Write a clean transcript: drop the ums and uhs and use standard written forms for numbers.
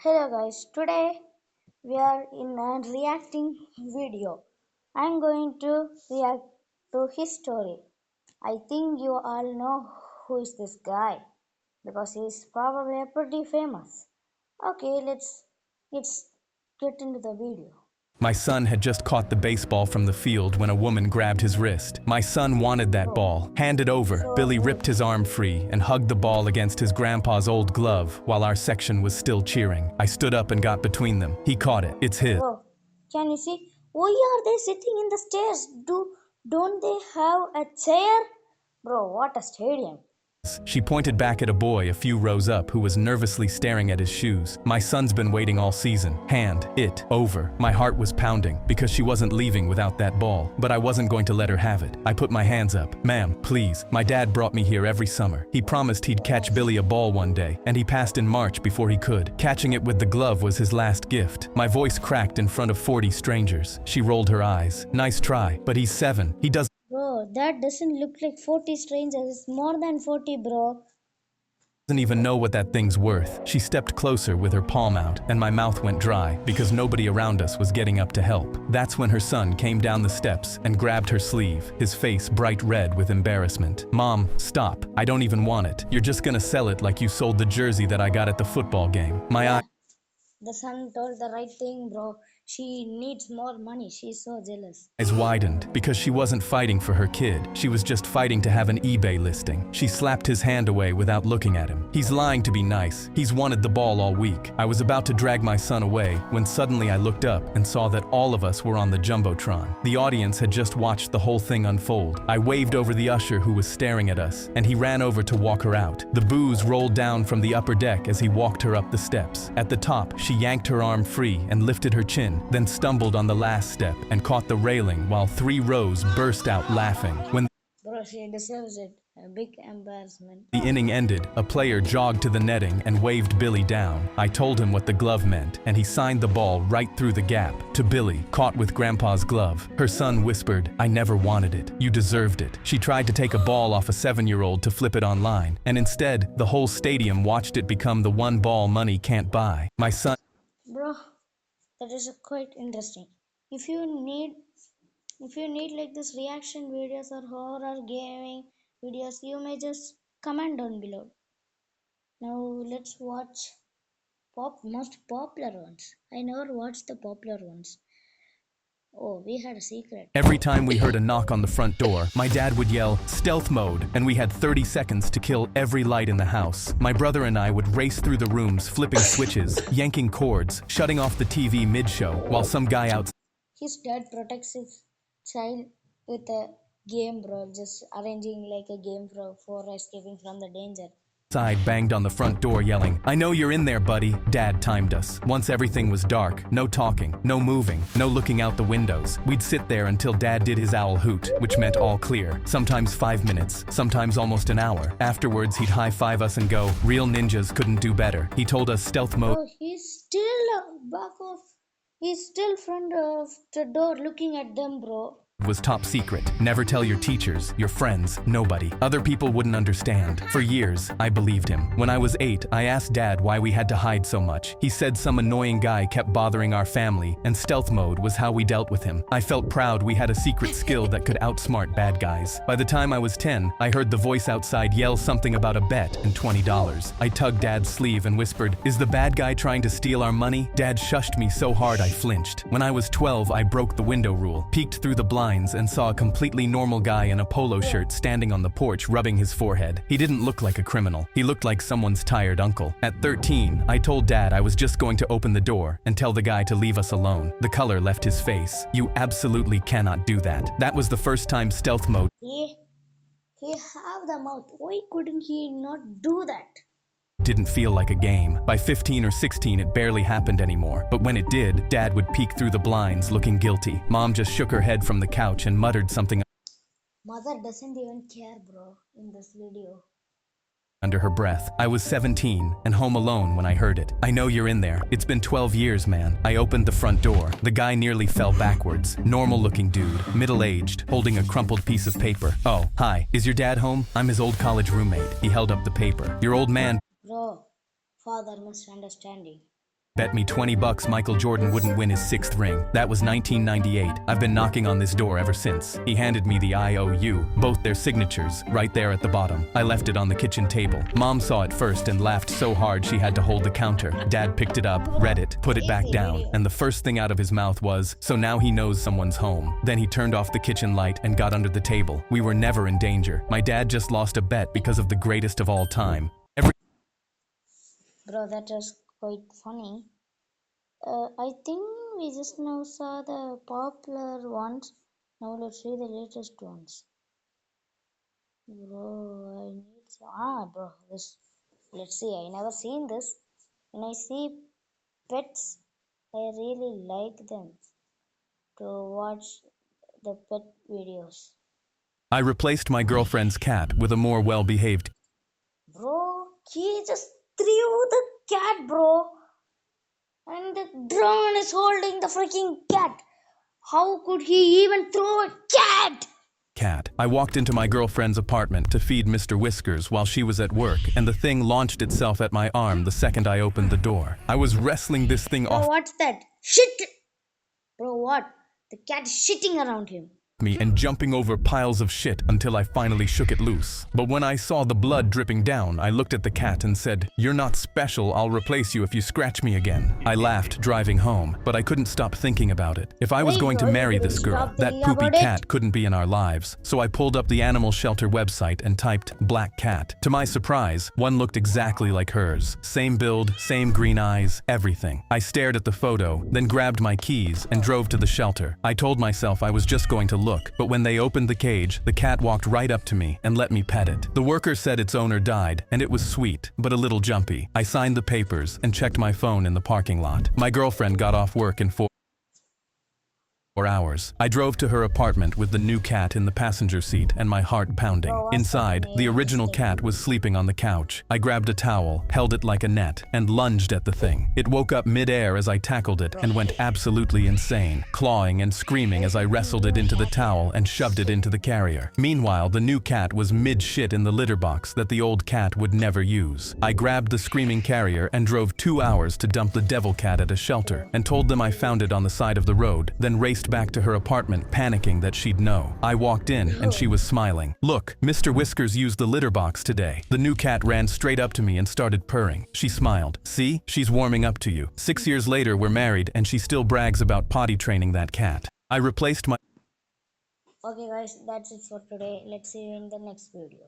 Hello guys, today we are in a reacting video. I'm going to react to his story. I think you all know who is this guy because he is probably pretty famous. Okay, let's get into the video. My son had just caught the baseball from the field when a woman grabbed his wrist. My son wanted that Oh, ball. Hand it over. so Billy ripped his arm free and hugged the ball against his grandpa's old glove while our section was still cheering. I stood up and got between them. He caught it. It's his. bro, can you see? Why are they sitting in the stairs? Don't they have a chair? Bro, what a stadium. She pointed back at a boy a few rows up who was nervously staring at his shoes. My son's been waiting all season. Hand it over. My heart was pounding because she wasn't leaving without that ball, but I wasn't going to let her have it. I put my hands up. Ma'am, please. My dad brought me here every summer. He promised he'd catch Billy a ball one day, and he passed in March before he could. Catching it with the glove was his last gift. My voice cracked in front of 40 strangers. She rolled her eyes. Nice try, but he's 7. He doesn't Bro, that doesn't look like 40 strangers. It's more than 40, bro. even know what that thing's worth. She stepped closer with her palm out, and my mouth went dry because nobody around us was getting up to help. That's when her son came down the steps and grabbed her sleeve, his face bright red with embarrassment. Mom, stop. I don't even want it. You're just gonna sell it like you sold the jersey that I got at the football game. My eye The son told the right thing, bro. She needs more money. She's so jealous. eyes widened because she wasn't fighting for her kid. She was just fighting to have an eBay listing. She slapped his hand away without looking at him. He's lying to be nice. He's wanted the ball all week. I was about to drag my son away when suddenly I looked up and saw that all of us were on the Jumbotron. The audience had just watched the whole thing unfold. I waved over the usher who was staring at us, and he ran over to walk her out. The booze rolled down from the upper deck as he walked her up the steps. At the top, she yanked her arm free and lifted her chin, then stumbled on the last step and caught the railing while 3 rows burst out laughing. When Bro, she deserves it. A big embarrassment. the inning ended, a player jogged to the netting and waved Billy down. I told him what the glove meant, and he signed the ball right through the gap to Billy, caught with Grandpa's glove. Her son whispered, "I never wanted it. You deserved it." She tried to take a ball off a 7-year-old to flip it online, and instead, the whole stadium watched it become the one ball money can't buy. My son Bro, that is quite interesting. If you need like this reaction videos or horror gaming videos, you may just comment down below. Now let's watch most popular ones. I never watched the popular ones. Oh, we had a secret. Every time we heard a knock on the front door, my dad would yell, "Stealth mode," and we had 30 seconds to kill every light in the house. My brother and I would race through the rooms, flipping switches, yanking cords, shutting off the TV mid-show, while some guy outside His dad protects his child with a game, bro. Just arranging like a game for escaping from the danger. banged on the front door yelling, "I know you're in there, buddy." Dad timed us. Once everything was dark, no talking, no moving, no looking out the windows. We'd sit there until Dad did his owl hoot, which meant all clear. Sometimes 5 minutes, sometimes almost an hour. Afterwards, he'd high-five us and go, "Real ninjas couldn't do better." He told us stealth mode Oh, he's still back of. He's still front of the door looking at them, bro. was top secret. Never tell your teachers, your friends, nobody. Other people wouldn't understand. For years, I believed him. When I was 8, I asked Dad why we had to hide so much. He said some annoying guy kept bothering our family, and stealth mode was how we dealt with him. I felt proud we had a secret skill that could outsmart bad guys. By the time I was 10, I heard the voice outside yell something about a bet and $20. I tugged Dad's sleeve and whispered, "Is the bad guy trying to steal our money?" Dad shushed me so hard I flinched. When I was 12, I broke the window rule, peeked through the blinds, and saw a completely normal guy in a polo shirt standing on the porch rubbing his forehead. He didn't look like a criminal. He looked like someone's tired uncle. At 13, I told Dad I was just going to open the door and tell the guy to leave us alone. The color left his face. "You absolutely cannot do that." That was the first time stealth mode He have the mouth. Why couldn't he not do that? didn't feel like a game. By 15 or 16, it barely happened anymore. But when it did, Dad would peek through the blinds looking guilty. Mom just shook her head from the couch and muttered something Mother doesn't even care, bro, in this video. under her breath. I was 17 and home alone when I heard it. "I know you're in there. It's been 12 years, man." I opened the front door. The guy nearly fell backwards. Normal-looking dude, middle-aged, holding a crumpled piece of paper. "Oh, hi. Is your dad home? I'm his old college roommate." He held up the paper. "Your old man Bro, father misunderstanding. Bet me 20 bucks Michael Jordan wouldn't win his 6th ring. That was 1998. I've been knocking on this door ever since. He handed me the IOU, both their signatures, right there at the bottom. I left it on the kitchen table. Mom saw it first and laughed so hard she had to hold the counter. Dad picked it up, read it, put it back down, and the first thing out of his mouth was, "So now he knows someone's home." Then he turned off the kitchen light and got under the table. We were never in danger. My dad just lost a bet because of the greatest of all time. Bro, that was quite funny. I think we just now saw the popular ones. Now let's see the latest ones. Bro, I need bro, this. Let's see. I never seen this. When I see pets, I really like them to watch the pet videos. I replaced my girlfriend's cat with a more well-behaved. Bro, he just threw the cat, bro. And the drone is holding the freaking cat. How could he even throw a cat? I walked into my girlfriend's apartment to feed Mr. Whiskers while she was at work, and the thing launched itself at my arm the second I opened the door. I was wrestling this thing Bro, off what's that? Shit! Bro, what? The cat is shitting around him. me and jumping over piles of shit until I finally shook it loose. But when I saw the blood dripping down, I looked at the cat and said, "You're not special, I'll replace you if you scratch me again." I laughed driving home, but I couldn't stop thinking about it. If I was going to marry this girl, that poopy cat couldn't be in our lives. So I pulled up the animal shelter website and typed black cat. To my surprise, one looked exactly like hers. Same build, same green eyes, everything. I stared at the photo, then grabbed my keys and drove to the shelter. I told myself I was just going to look, but when they opened the cage, the cat walked right up to me and let me pet it. The worker said its owner died, and it was sweet, but a little jumpy. I signed the papers and checked my phone in the parking lot. My girlfriend got off work in 4 hours. I drove to her apartment with the new cat in the passenger seat and my heart pounding. Inside, the original cat was sleeping on the couch. I grabbed a towel, held it like a net, and lunged at the thing. It woke up mid-air as I tackled it and went absolutely insane, clawing and screaming as I wrestled it into the towel and shoved it into the carrier. Meanwhile, the new cat was mid-shit in the litter box that the old cat would never use. I grabbed the screaming carrier and drove 2 hours to dump the devil cat at a shelter and told them I found it on the side of the road, then raced back to her apartment panicking that she'd know. I walked in and she was smiling. "Look, Mr. Whiskers used the litter box today." The new cat ran straight up to me and started purring. She smiled. "See? She's warming up to you." 6 years later, we're married and she still brags about potty training that cat. I replaced my Okay guys, that's it for today. Let's see you in the next video.